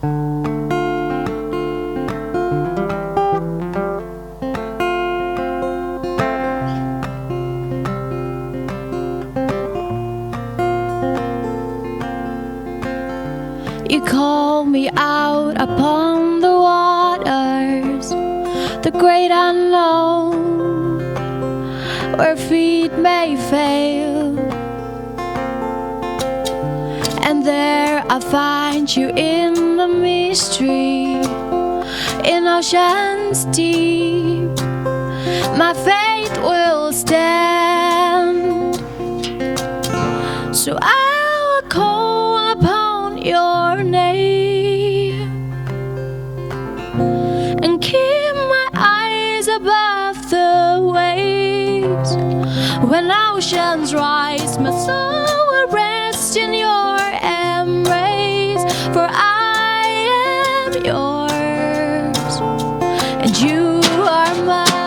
You call me out upon the waters, the great unknown, where feet may fail. And there I find you in the mystery, in oceans deep. My faith will stand, so I will call upon your name and keep my eyes above the waves. When oceans rise, my soul will rest in your embrace, for I am yours and you are mine.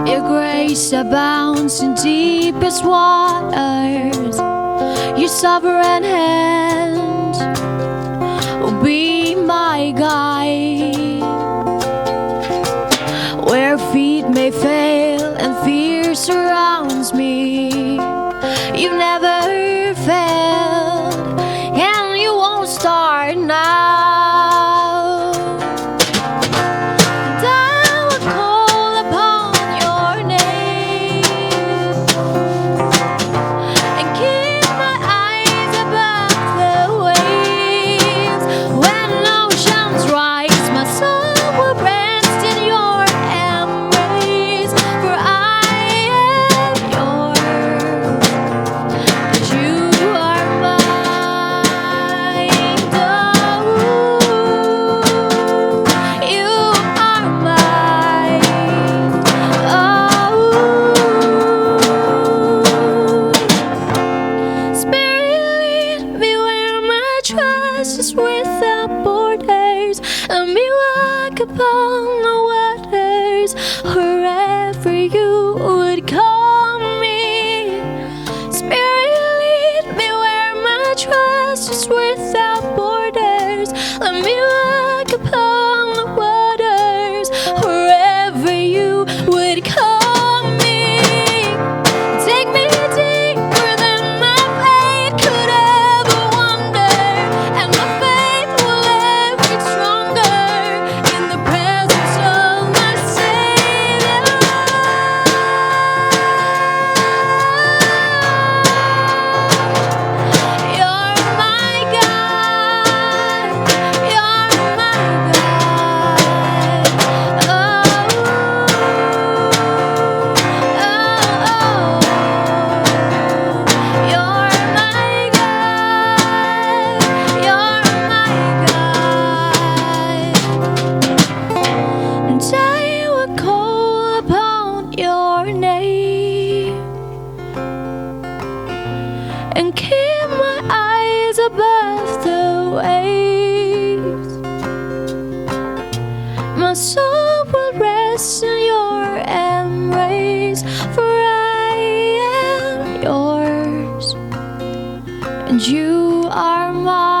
Your grace abounds in deepest waters. Your sovereign hand will be my guide. Where feet may fail and fear surrounds me, you've never failed, and you won't start now. Without borders, let me walk upon the waters, wherever you would call me. Spirit, lead me where my trust is without borders. Let me walk upon the waters, wherever you would call me. Take me deeper than my faith could ever wander, and my faith will ever get stronger in the presence of my Savior. You're my God, you're my God. Oh, you're my God, you're my God. And I will call upon your name and keep my eyes above the waves. My soul will rest in your embrace, for I am yours and you are mine.